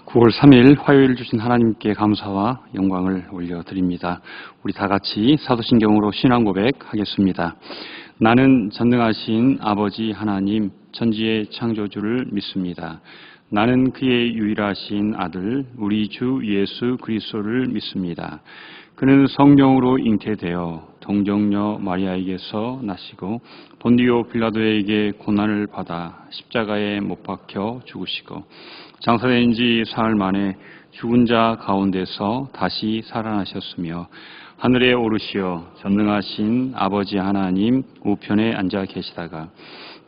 9월 3일 화요일 주신 하나님께 감사와 영광을 올려드립니다. 우리 다 같이 사도신경으로 신앙 고백하겠습니다. 나는 전능하신 아버지 하나님 천지의 창조주를 믿습니다. 나는 그의 유일하신 아들 우리 주 예수 그리스도를 믿습니다. 그는 성령으로 잉태되어 동정녀 마리아에게서 나시고 본디오 빌라도에게 고난을 받아 십자가에 못 박혀 죽으시고 장사된 지 사흘 만에 죽은 자 가운데서 다시 살아나셨으며 하늘에 오르시어 전능하신 아버지 하나님 우편에 앉아 계시다가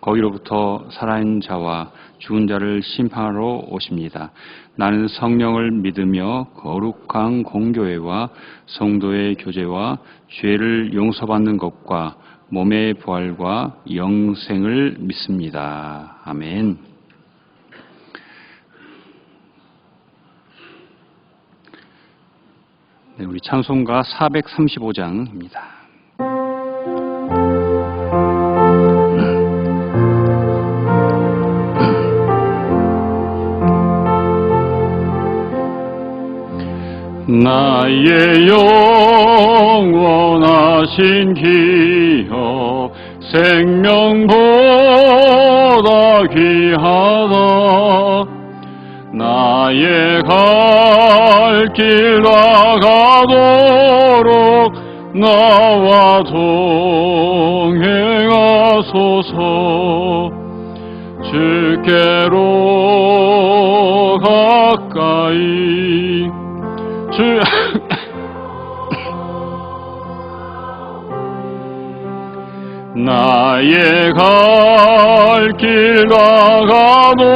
거기로부터 살아있는 자와 죽은 자를 심판하러 오십니다. 나는 성령을 믿으며 거룩한 공교회와 성도의 교제와 죄를 용서받는 것과 몸의 부활과 영생을 믿습니다. 아멘. 네, 우리 찬송가 435장입니다. 나의 영원하신 기여 생명보다 귀하다. 나의 갈 길 나가도록 나와 동행하소서. 주께로 가까이 나의 갈 길 나가도록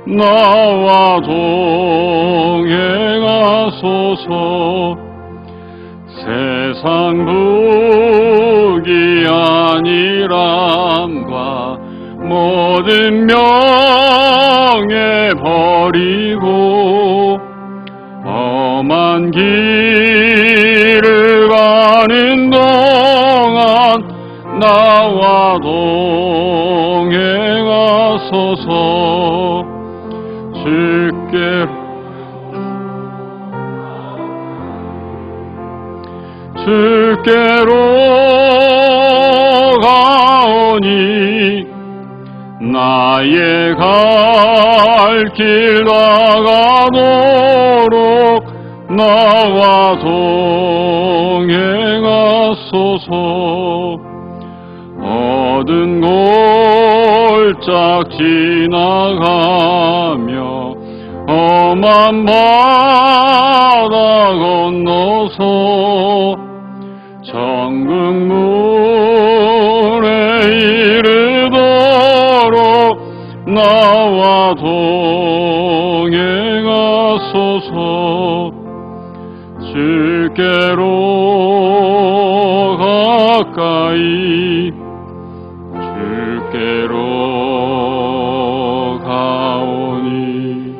나와 동행하소서. 세상 부귀한이람과 모든 명예 버리고 험한 길을 가는 동안 나와 동행하소서. 주께로 가오니 나의 갈 길 나가도록 나와 동행하소서. 얻은 골짝 지나가며 험한 바다 건너서 천국문에 이르도록 나와 동행하소서. 주께로 가까이 주께로 가오니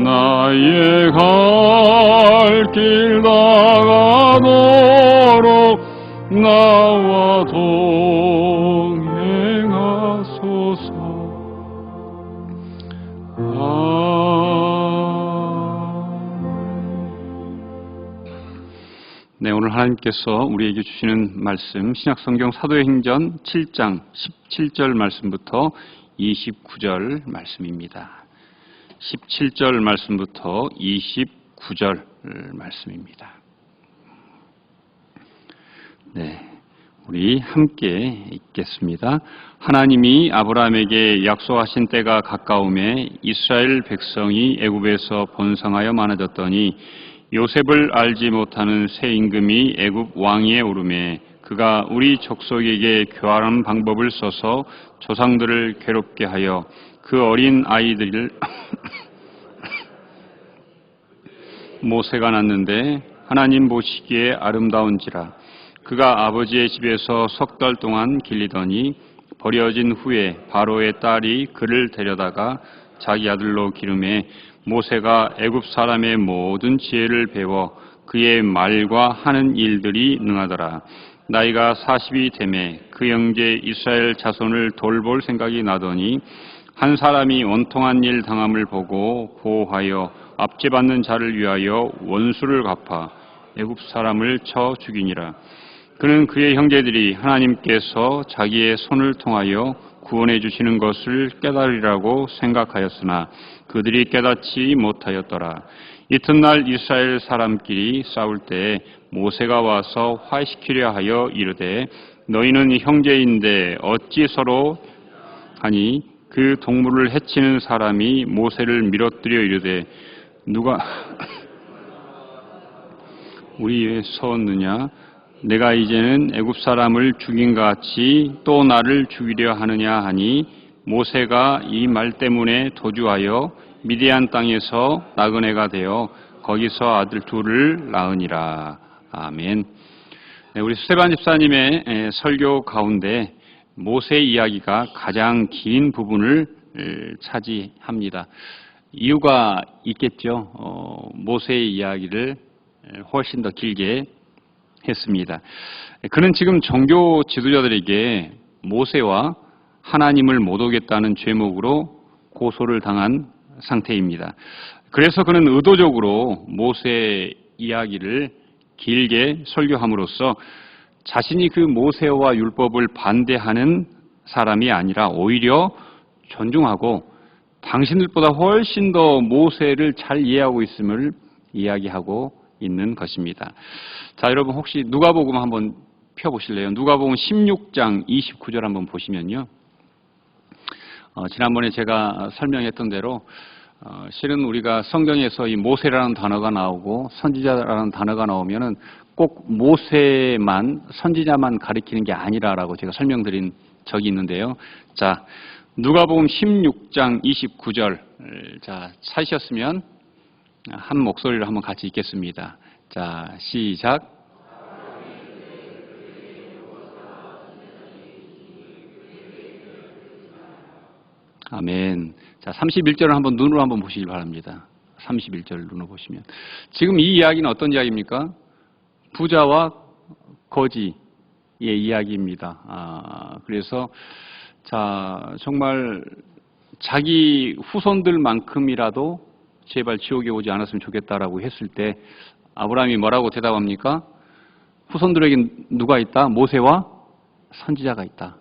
나의 갈 길 나가도록 나와 동행하소서. 네, 오늘 하나님께서 우리에게 주시는 말씀 신약성경 사도행전 7장 17절 말씀부터 29절 말씀입니다. 17절 말씀부터 29절 말씀입니다. 네, 우리 함께 읽겠습니다. 하나님이 아브라함에게 약속하신 때가 가까움에 이스라엘 백성이 애굽에서 번성하여 많아졌더니 요셉을 알지 못하는 새 임금이 애굽 왕위에 오르매 그가 우리 족속에게 교활한 방법을 써서 조상들을 괴롭게 하여 그 어린 아이들을 모세가 낳는데 하나님 보시기에 아름다운지라. 그가 아버지의 집에서 석 달 동안 길리더니 버려진 후에 바로의 딸이 그를 데려다가 자기 아들로 기름해 모세가 애굽 사람의 모든 지혜를 배워 그의 말과 하는 일들이 능하더라. 나이가 40이 되매 그 형제 이스라엘 자손을 돌볼 생각이 나더니 한 사람이 원통한 일 당함을 보고 보호하여 압제받는 자를 위하여 원수를 갚아 애굽 사람을 쳐 죽이니라. 그는 그의 형제들이 하나님께서 자기의 손을 통하여 구원해 주시는 것을 깨달으리라고 생각하였으나 그들이 깨닫지 못하였더라. 이튿날 이스라엘 사람끼리 싸울 때 모세가 와서 화해시키려 하여 이르되 너희는 형제인데 어찌 서로 하니 그 동물을 해치는 사람이 모세를 밀어뜨려 이르되 누가 우리 위에 서었느냐? 내가 이제는 애굽 사람을 죽인 것 같이 또 나를 죽이려 하느냐 하니 모세가 이 말 때문에 도주하여 미디안 땅에서 나그네가 되어 거기서 아들 둘을 낳으니라. 아멘. 네, 우리 스테반 집사님의 설교 가운데 모세 이야기가 가장 긴 부분을 차지합니다. 이유가 있겠죠. 모세의 이야기를 훨씬 더 길게 했습니다. 그는 지금 종교 지도자들에게 모세와 하나님을 못 오겠다는 죄목으로 고소를 당한 상태입니다. 그래서 그는 의도적으로 모세 이야기를 길게 설교함으로써 자신이 그 모세와 율법을 반대하는 사람이 아니라 오히려 존중하고 당신들보다 훨씬 더 모세를 잘 이해하고 있음을 이야기하고 있는 것입니다. 자, 여러분 혹시 누가복음 한번 펴보실래요? 누가복음 16장 29절 한번 보시면요. 지난번에 제가 설명했던 대로 실은 우리가 성경에서 이 모세라는 단어가 나오고 선지자라는 단어가 나오면은 꼭 모세만 선지자만 가리키는 게 아니라라고 제가 설명드린 적이 있는데요. 자, 누가복음 16장 29절. 자, 찾으셨으면 한 목소리로 한번 같이 읽겠습니다. 자, 시작. 아멘. 자, 31절을 한번 눈으로 한번 보시길 바랍니다. 31절 눈으로 보시면. 지금 이 이야기는 어떤 이야기입니까? 부자와 거지의 이야기입니다. 그래서, 자, 정말 자기 후손들만큼이라도 제발 지옥에 오지 않았으면 좋겠다라고 했을 때 아브라함이 뭐라고 대답합니까? 후손들에게 누가 있다? 모세와 선지자가 있다.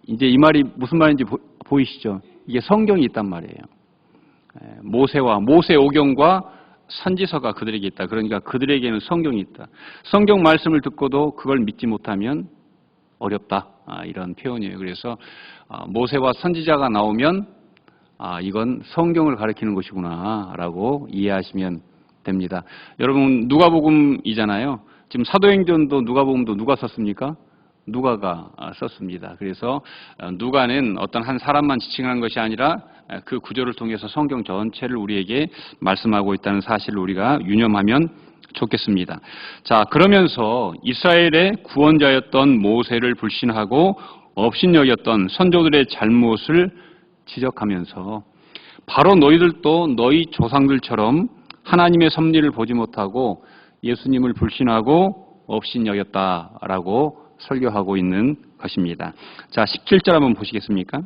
이제 이 말이 무슨 말인지 보이시죠? 이게 성경이 있단 말이에요. 모세와 모세오경과 선지서가 그들에게 있다. 그러니까 그들에게는 성경이 있다. 성경 말씀을 듣고도 그걸 믿지 못하면 어렵다. 이런 표현이에요. 그래서 모세와 선지자가 나오면 이건 성경을 가리키는 것이구나 라고 이해하시면 됩니다. 여러분 누가복음이잖아요. 지금 사도행전도 누가복음도 누가 썼습니까? 누가가 썼습니다. 그래서 누가는 어떤 한 사람만 지칭하는 것이 아니라 그 구조를 통해서 성경 전체를 우리에게 말씀하고 있다는 사실을 우리가 유념하면 좋겠습니다. 자, 그러면서 이스라엘의 구원자였던 모세를 불신하고 업신여겼던 선조들의 잘못을 지적하면서 바로 너희들도 너희 조상들처럼 하나님의 섭리를 보지 못하고 예수님을 불신하고 업신여겼다라고 설교하고 있는 것입니다. 자, 17절 한번 보시겠습니까?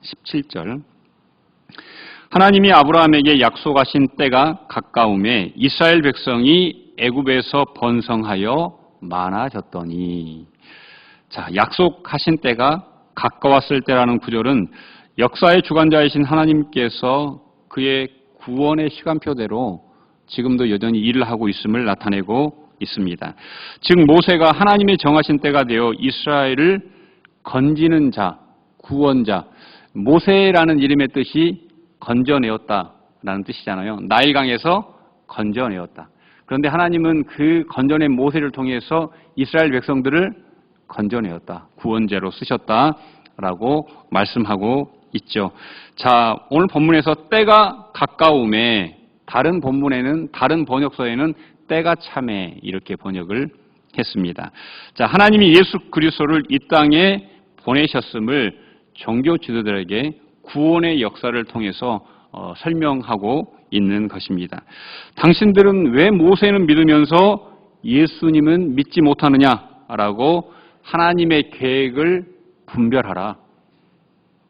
17절. 하나님이 아브라함에게 약속하신 때가 가까움에 이스라엘 백성이 애굽에서 번성하여 많아졌더니. 자, 약속하신 때가 가까웠을 때라는 구절은 역사의 주관자이신 하나님께서 그의 구원의 시간표대로 지금도 여전히 일을 하고 있음을 나타내고 있습니다. 즉 모세가 하나님의 정하신 때가 되어 이스라엘을 건지는 자, 구원자. 모세라는 이름의 뜻이 건져내었다라는 뜻이잖아요. 나일강에서 건져내었다. 그런데 하나님은 그 건져낸 모세를 통해서 이스라엘 백성들을 건져내었다. 구원자로 쓰셨다라고 말씀하고 있죠. 자, 오늘 본문에서 때가 가까움에 다른 본문에는 다른 번역서에는 때가 참에 이렇게 번역을 했습니다. 자, 하나님이 예수 그리스도를 이 땅에 보내셨음을 종교 지도자들에게 구원의 역사를 통해서 설명하고 있는 것입니다. 당신들은 왜 모세는 믿으면서 예수님은 믿지 못하느냐라고 하나님의 계획을 분별하라.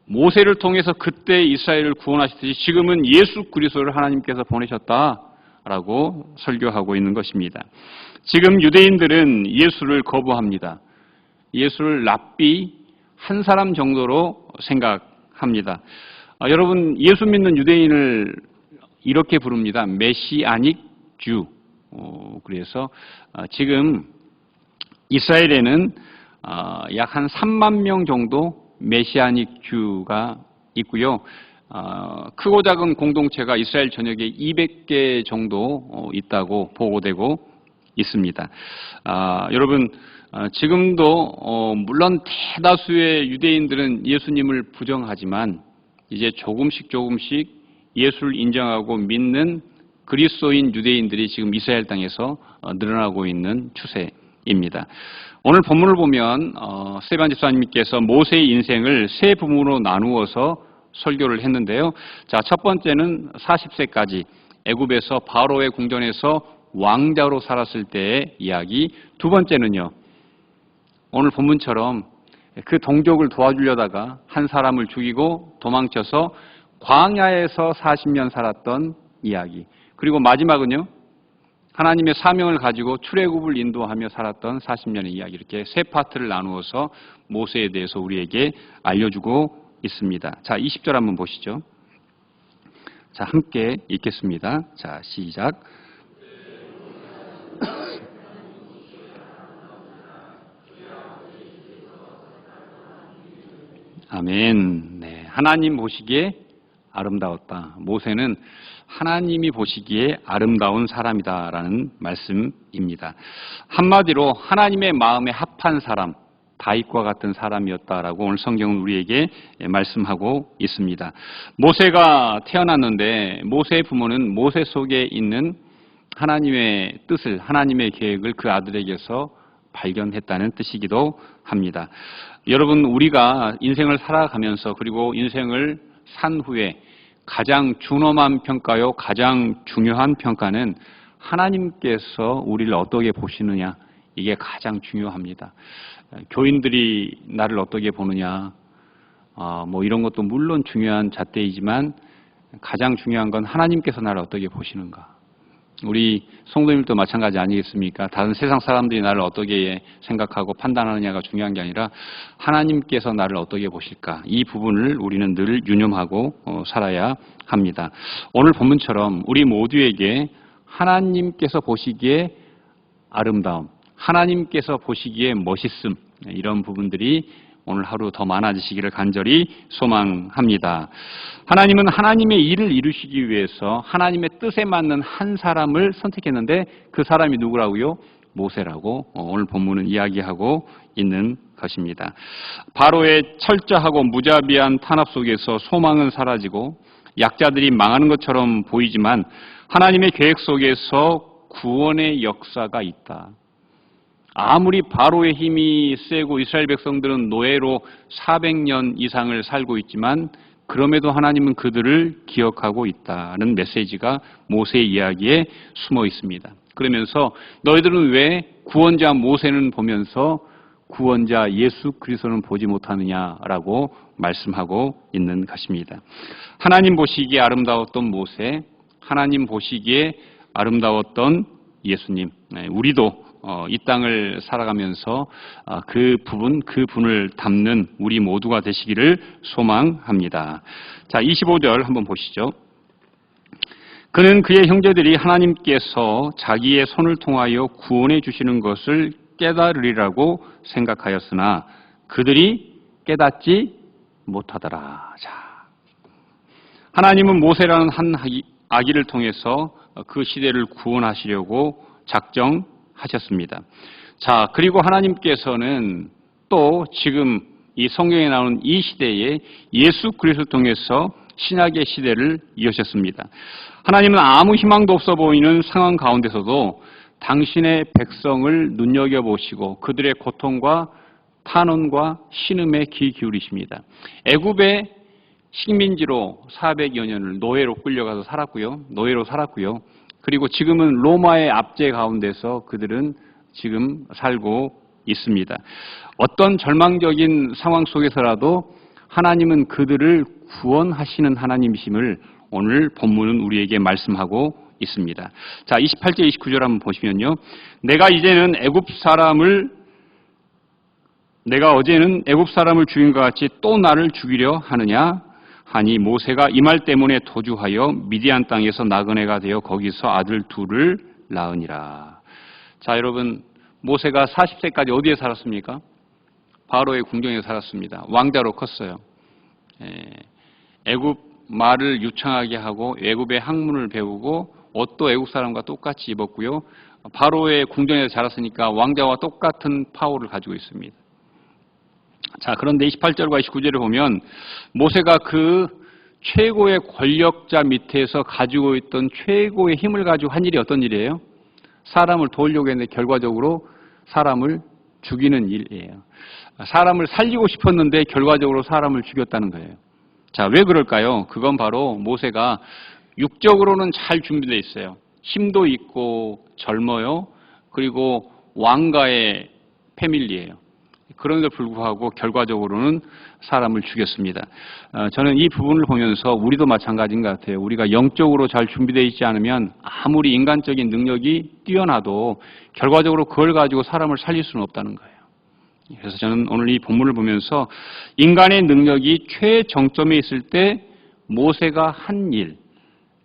모세를 통해서 그때 이스라엘을 구원하시듯이 지금은 예수 그리스도를 하나님께서 보내셨다라고 설교하고 있는 것입니다. 지금 유대인들은 예수를 거부합니다. 예수를 랍비 한 사람 정도로 생각합니다. 여러분, 예수 믿는 유대인을 이렇게 부릅니다. 메시아닉 주. 그래서 지금 이스라엘에는 약 한 3만 명 정도 메시아닉 주가 있고요. 크고 작은 공동체가 이스라엘 전역에 200개 정도 있다고 보고되고 있습니다. 여러분, 지금도 물론 대다수의 유대인들은 예수님을 부정하지만 이제 조금씩 예수를 인정하고 믿는 그리스도인 유대인들이 지금 이스라엘 땅에서 늘어나고 있는 추세입니다. 오늘 본문을 보면 스테반 집사님께서 모세의 인생을 세 부분으로 나누어서 설교를 했는데요. 자, 첫 번째는 40세까지 애굽에서 바로의 궁전에서 왕자로 살았을 때의 이야기. 두 번째는요, 오늘 본문처럼 그 동족을 도와주려다가 한 사람을 죽이고 도망쳐서 광야에서 40년 살았던 이야기. 그리고 마지막은요, 하나님의 사명을 가지고 출애굽을 인도하며 살았던 40년의 이야기. 이렇게 세 파트를 나누어서 모세에 대해서 우리에게 알려주고 있습니다. 자, 20절 한번 보시죠. 자, 함께 읽겠습니다. 자, 시작. 아멘. 네, 하나님 보시기에 아름다웠다. 모세는 하나님이 보시기에 아름다운 사람이다라는 말씀입니다. 한마디로 하나님의 마음에 합한 사람, 다윗과 같은 사람이었다라고 오늘 성경은 우리에게 말씀하고 있습니다. 모세가 태어났는데 모세의 부모는 모세 속에 있는 하나님의 뜻을, 하나님의 계획을 그 아들에게서 발견했다는 뜻이기도 합니다. 여러분, 우리가 인생을 살아가면서 그리고 인생을 산 후에 가장 준엄한 평가요, 가장 중요한 평가는 하나님께서 우리를 어떻게 보시느냐, 이게 가장 중요합니다. 교인들이 나를 어떻게 보느냐, 뭐 이런 것도 물론 중요한 잣대이지만 가장 중요한 건 하나님께서 나를 어떻게 보시는가. 우리 성도님들도 마찬가지 아니겠습니까? 다른 세상 사람들이 나를 어떻게 생각하고 판단하느냐가 중요한 게 아니라 하나님께서 나를 어떻게 보실까? 이 부분을 우리는 늘 유념하고 살아야 합니다. 오늘 본문처럼 우리 모두에게 하나님께서 보시기에 아름다움, 하나님께서 보시기에 멋있음, 이런 부분들이 오늘 하루 더 많아지시기를 간절히 소망합니다. 하나님은 하나님의 일을 이루시기 위해서 하나님의 뜻에 맞는 한 사람을 선택했는데 그 사람이 누구라고요? 모세라고 오늘 본문은 이야기하고 있는 것입니다. 바로의 철저하고 무자비한 탄압 속에서 소망은 사라지고 약자들이 망하는 것처럼 보이지만 하나님의 계획 속에서 구원의 역사가 있다. 아무리 바로의 힘이 세고 이스라엘 백성들은 노예로 400년 이상을 살고 있지만 그럼에도 하나님은 그들을 기억하고 있다는 메시지가 모세의 이야기에 숨어 있습니다. 그러면서 너희들은 왜 구원자 모세는 보면서 구원자 예수 그리스도는 보지 못하느냐라고 말씀하고 있는 것입니다. 하나님 보시기에 아름다웠던 모세, 하나님 보시기에 아름다웠던 예수님, 우리도 이 땅을 살아가면서 그 분을 담는 우리 모두가 되시기를 소망합니다. 자, 25절 한번 보시죠. 그는 그의 형제들이 하나님께서 자기의 손을 통하여 구원해 주시는 것을 깨달으리라고 생각하였으나 그들이 깨닫지 못하더라. 자, 하나님은 모세라는 한 아기를 통해서 그 시대를 구원하시려고 작정하셨습니다. 자, 그리고 하나님께서는 또 지금 이 성경에 나오는 이 시대에 예수 그리스도를 통해서 신약의 시대를 이으셨습니다. 하나님은 아무 희망도 없어 보이는 상황 가운데서도 당신의 백성을 눈여겨보시고 그들의 고통과 탄원과 신음에 귀 기울이십니다. 애굽의 식민지로 400여 년을 노예로 끌려가서 노예로 살았고요. 그리고 지금은 로마의 압제 가운데서 그들은 지금 살고 있습니다. 어떤 절망적인 상황 속에서라도 하나님은 그들을 구원하시는 하나님이심을 오늘 본문은 우리에게 말씀하고 있습니다. 자, 28절 29절 한번 보시면요. 내가 어제는 애굽 사람을 죽인 것 같이 또 나를 죽이려 하느냐 하니 모세가 이 말 때문에 도주하여 미디안 땅에서 나그네가 되어 거기서 아들 둘을 낳으니라. 자, 여러분, 모세가 40세까지 어디에 살았습니까? 바로의 궁정에 살았습니다. 왕자로 컸어요. 애굽 말을 유창하게 하고 애굽의 학문을 배우고 옷도 애국 사람과 똑같이 입었고요. 바로의 궁정에서 자랐으니까 왕자와 똑같은 파워를 가지고 있습니다. 자, 그런데 28절과 29절을 보면 모세가 그 최고의 권력자 밑에서 가지고 있던 최고의 힘을 가지고 한 일이 어떤 일이에요? 사람을 도우려고 했는데 결과적으로 사람을 죽이는 일이에요. 사람을 살리고 싶었는데 결과적으로 사람을 죽였다는 거예요. 자, 왜 그럴까요? 그건 바로 모세가 육적으로는 잘 준비되어 있어요. 힘도 있고 젊어요. 그리고 왕가의 패밀리예요. 그런데도 불구하고 결과적으로는 사람을 죽였습니다. 저는 이 부분을 보면서 우리도 마찬가지인 것 같아요. 우리가 영적으로 잘 준비되어 있지 않으면 아무리 인간적인 능력이 뛰어나도 결과적으로 그걸 가지고 사람을 살릴 수는 없다는 거예요. 그래서 저는 오늘 이 본문을 보면서 인간의 능력이 최정점에 있을 때 모세가 한 일,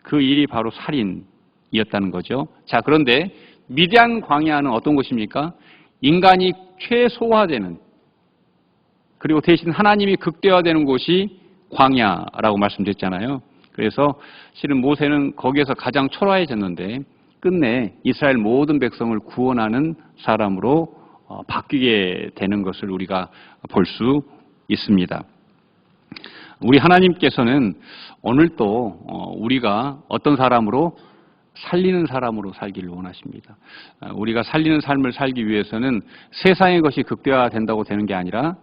그 일이 바로 살인이었다는 거죠. 자, 그런데 미디안 광야는 어떤 곳입니까? 인간이 최소화되는, 그리고 대신 하나님이 극대화되는 곳이 광야라고 말씀드렸잖아요. 그래서 실은 모세는 거기에서 가장 초라해졌는데 끝내 이스라엘 모든 백성을 구원하는 사람으로 바뀌게 되는 것을 우리가 볼 수 있습니다. 우리 하나님께서는 오늘도 우리가 어떤 사람으로? 살리는 사람으로 살기를 원하십니다. 우리가 살리는 삶을 살기 위해서는 세상의 것이 극대화된다고 되는 게 아니라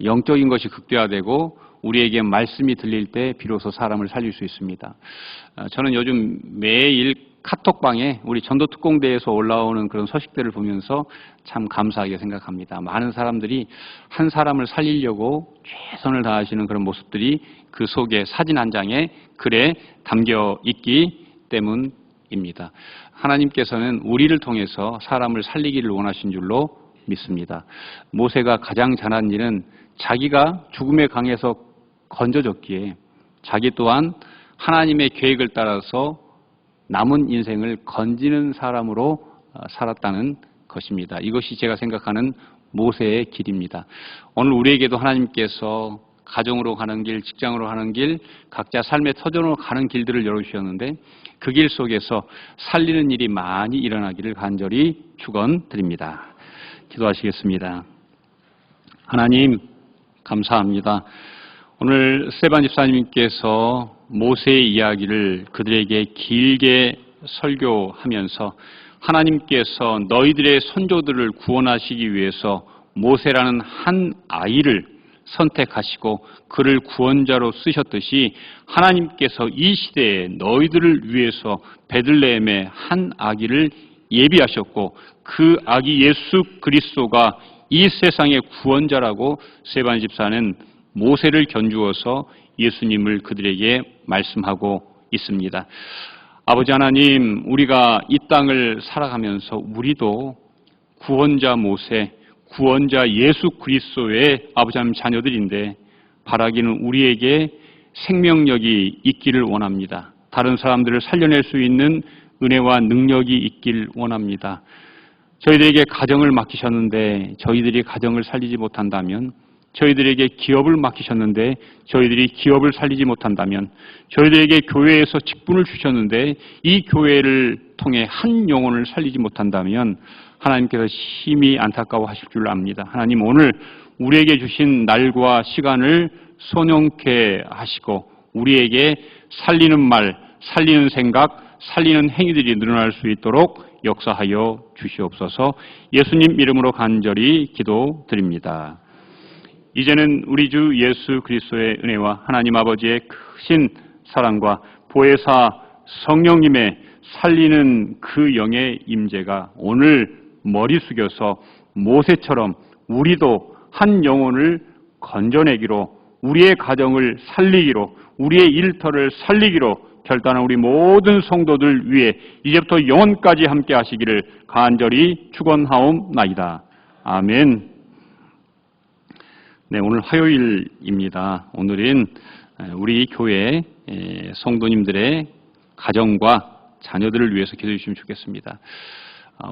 영적인 것이 극대화되고 우리에게 말씀이 들릴 때 비로소 사람을 살릴 수 있습니다. 저는 요즘 매일 카톡방에 우리 전도특공대에서 올라오는 그런 소식들을 보면서 참 감사하게 생각합니다. 많은 사람들이 한 사람을 살리려고 최선을 다하시는 그런 모습들이 그 속에 사진 한 장에 글에 담겨 있기 때문입니다. 하나님께서는 우리를 통해서 사람을 살리기를 원하신 줄로 믿습니다. 모세가 가장 잘한 일은 자기가 죽음의 강에서 건져졌기에 자기 또한 하나님의 계획을 따라서 남은 인생을 건지는 사람으로 살았다는 것입니다. 이것이 제가 생각하는 모세의 길입니다. 오늘 우리에게도 하나님께서 가정으로 가는 길, 직장으로 가는 길, 각자 삶의 터전으로 가는 길들을 열어주셨는데 그 길 속에서 살리는 일이 많이 일어나기를 간절히 축원드립니다. 기도하시겠습니다. 하나님 감사합니다. 오늘 스테반 집사님께서 모세의 이야기를 그들에게 길게 설교하면서 하나님께서 너희들의 선조들을 구원하시기 위해서 모세라는 한 아이를 선택하시고 그를 구원자로 쓰셨듯이 하나님께서 이 시대에 너희들을 위해서 베들레헴의 한 아기를 예비하셨고 그 아기 예수 그리스도가 이 세상의 구원자라고 스테반 집사는 모세를 견주어서 예수님을 그들에게 말씀하고 있습니다. 아버지 하나님, 우리가 이 땅을 살아가면서 우리도 구원자 모세, 구원자 예수 그리스도의 아버지 하나님 자녀들인데 바라기는 우리에게 생명력이 있기를 원합니다. 다른 사람들을 살려낼 수 있는 은혜와 능력이 있길 원합니다. 저희들에게 가정을 맡기셨는데 저희들이 가정을 살리지 못한다면, 저희들에게 기업을 맡기셨는데 저희들이 기업을 살리지 못한다면, 저희들에게 교회에서 직분을 주셨는데 이 교회를 통해 한 영혼을 살리지 못한다면 하나님께서 심히 안타까워하실 줄 압니다. 하나님, 오늘 우리에게 주신 날과 시간을 손용케 하시고 우리에게 살리는 말, 살리는 생각, 살리는 행위들이 늘어날 수 있도록 역사하여 주시옵소서. 예수님 이름으로 간절히 기도드립니다. 이제는 우리 주 예수 그리스도의 은혜와 하나님 아버지의 크신 사랑과 보혜사 성령님의 살리는 그 영의 임재가 오늘 머리 숙여서 모세처럼 우리도 한 영혼을 건져내기로 우리의 가정을 살리기로, 우리의 일터를 살리기로 결단한 우리 모든 성도들 위해 이제부터 영원까지 함께 하시기를 간절히 축원하옵나이다. 아멘. 네, 오늘 화요일입니다. 오늘은 우리 교회 성도님들의 가정과 자녀들을 위해서 기도해 주시면 좋겠습니다.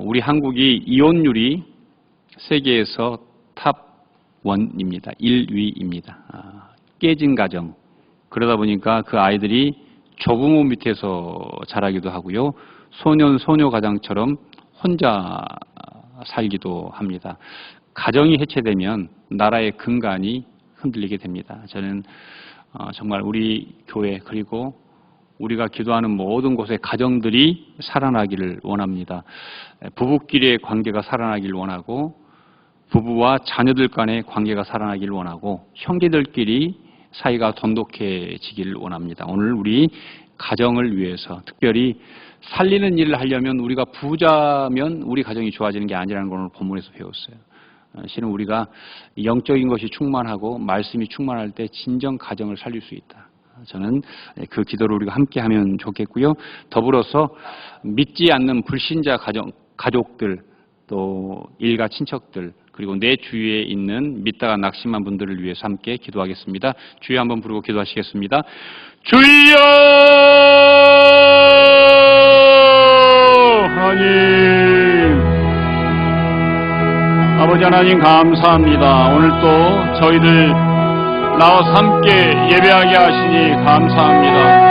우리 한국이 이혼율이 세계에서 탑 1입니다. 1위입니다. 깨진 가정. 그러다 보니까 그 아이들이 조부모 밑에서 자라기도 하고요. 소년, 소녀 가장처럼 혼자 살기도 합니다. 가정이 해체되면 나라의 근간이 흔들리게 됩니다. 저는 정말 우리 교회 그리고 우리가 기도하는 모든 곳에 가정들이 살아나기를 원합니다. 부부끼리의 관계가 살아나기를 원하고 부부와 자녀들 간의 관계가 살아나기를 원하고 형제들끼리 사이가 돈독해지기를 원합니다. 오늘 우리 가정을 위해서 특별히 살리는 일을 하려면 우리가 부자면 우리 가정이 좋아지는 게 아니라는 걸 오늘 본문에서 배웠어요. 실은 우리가 영적인 것이 충만하고 말씀이 충만할 때 진정 가정을 살릴 수 있다. 저는 그 기도를 우리가 함께 하면 좋겠고요. 더불어서 믿지 않는 불신자 가족들 또 일가 친척들 그리고 내 주위에 있는 믿다가 낙심한 분들을 위해서 함께 기도하겠습니다. 주여 한번 부르고 기도하시겠습니다. 주여 하나님, 아버지 하나님 감사합니다. 오늘 또 저희들 나와서 함께 예배하게 하시니 감사합니다.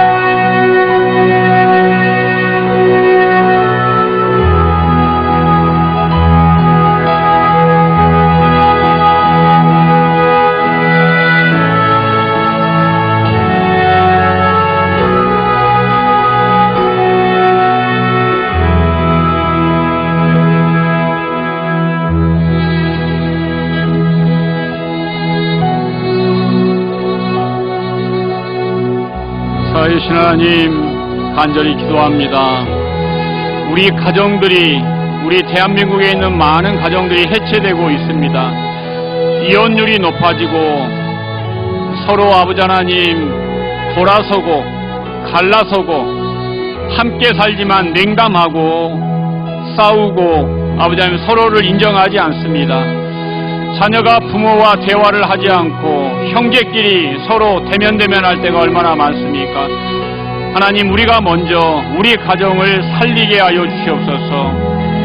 살아계신 하나님 간절히 기도합니다. 우리 가정들이 우리 대한민국에 있는 많은 가정들이 해체되고 있습니다. 이혼율이 높아지고 서로 아버지 하나님 돌아서고 갈라서고 함께 살지만 냉담하고 싸우고 아버지 하나님 서로를 인정하지 않습니다. 자녀가 부모와 대화를 하지 않고 형제끼리 서로 대면대면할 때가 얼마나 많습니까? 하나님, 우리가 먼저 우리 가정을 살리게 하여 주시옵소서.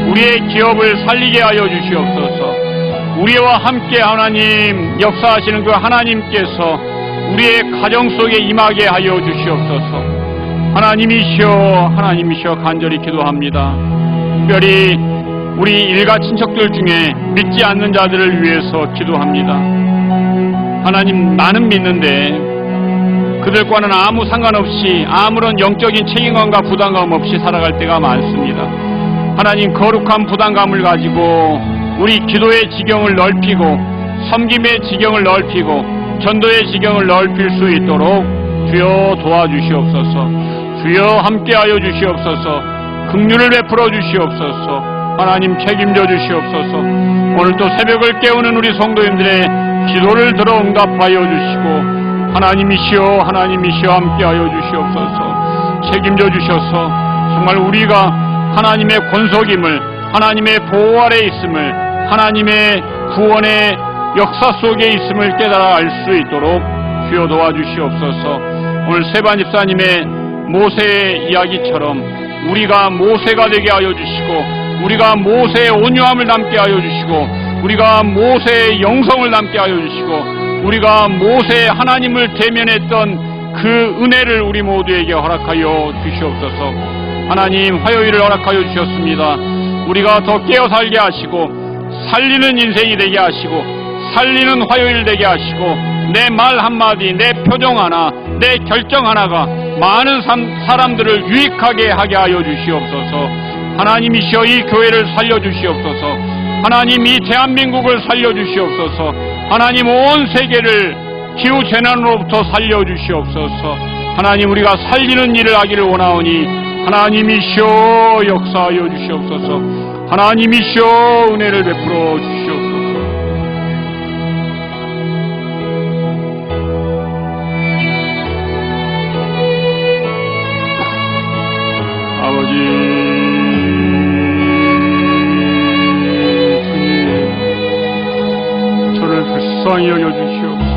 우리의 기업을 살리게 하여 주시옵소서. 우리와 함께 하나님 역사하시는 그 하나님께서 우리의 가정 속에 임하게 하여 주시옵소서. 하나님이시여 간절히 기도합니다. 특별히 우리 일가 친척들 중에 믿지 않는 자들을 위해서 기도합니다. 하나님, 나는 믿는데 그들과는 아무 상관없이 아무런 영적인 책임감과 부담감 없이 살아갈 때가 많습니다. 하나님, 거룩한 부담감을 가지고 우리 기도의 지경을 넓히고 섬김의 지경을 넓히고 전도의 지경을 넓힐 수 있도록 주여 도와주시옵소서. 주여 함께하여 주시옵소서. 긍휼을 베풀어 주시옵소서. 하나님, 책임져 주시옵소서. 오늘 또 새벽을 깨우는 우리 성도님들의 기도를 들어 응답하여 주시고 하나님이시여 함께하여 주시옵소서. 책임져 주셔서 정말 우리가 하나님의 권속임을, 하나님의 보호 아래 있음을, 하나님의 구원의 역사 속에 있음을 깨달아 알 수 있도록 주여 도와주시옵소서. 오늘 세반 집사님의 모세의 이야기처럼 우리가 모세가 되게 하여 주시고 우리가 모세의 온유함을 담게 하여 주시고 우리가 모세의 영성을 담게 하여 주시고 우리가 모세의 하나님을 대면했던 그 은혜를 우리 모두에게 허락하여 주시옵소서. 하나님, 화요일을 허락하여 주셨습니다. 우리가 더 깨어 살게 하시고 살리는 인생이 되게 하시고 살리는 화요일 되게 하시고 내 말 한마디, 내 표정 하나, 내 결정 하나가 많은 사람들을 유익하게 하게 하여 주시옵소서. 하나님이시여 이 교회를 살려주시옵소서. 하나님, 이 대한민국을 살려주시옵소서. 하나님, 온 세계를 기후재난으로부터 살려주시옵소서. 하나님, 우리가 살리는 일을 하기를 원하오니 하나님이시여 역사하여 주시옵소서. 하나님이시여 은혜를 베풀어 주시옵소서. 불쌍히 여겨주시옵소서.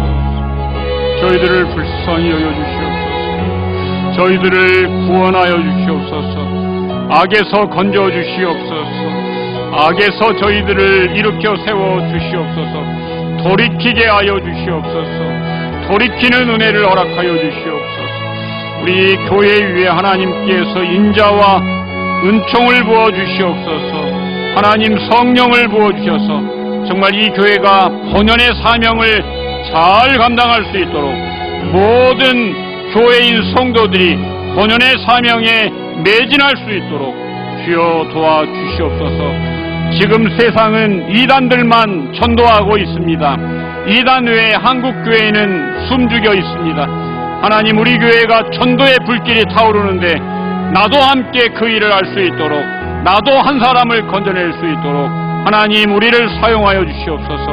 저희들을 불쌍히 여겨주시옵소서. 저희들을 구원하여 주시옵소서. 악에서 건져 주시옵소서. 악에서 저희들을 일으켜 세워 주시옵소서. 돌이키게 하여 주시옵소서. 돌이키는 은혜를 허락하여 주시옵소서. 우리 교회 위에 하나님께서 인자와 은총을 부어 주시옵소서. 하나님 성령을 부어 주셔서 정말 이 교회가 본연의 사명을 잘 감당할 수 있도록 모든 교회인 성도들이 본연의 사명에 매진할 수 있도록 주여 도와주시옵소서. 지금 세상은 이단들만 전도하고 있습니다. 이단 외에 한국교회는 숨죽여 있습니다. 하나님, 우리 교회가 전도의 불길이 타오르는데 나도 함께 그 일을 할 수 있도록, 나도 한 사람을 건져낼 수 있도록 하나님 우리를 사용하여 주시옵소서.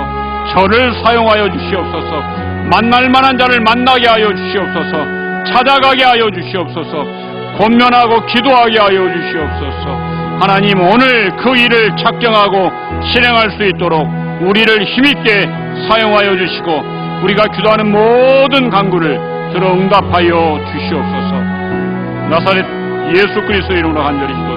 저를 사용하여 주시옵소서. 만날 만한 자를 만나게 하여 주시옵소서. 찾아가게 하여 주시옵소서. 권면하고 기도하게 하여 주시옵소서. 하나님, 오늘 그 일을 작정하고 실행할 수 있도록 우리를 힘있게 사용하여 주시고 우리가 기도하는 모든 간구를 들어 응답하여 주시옵소서. 나사렛 예수 그리스도의 이름으로 간절히 기도합니다.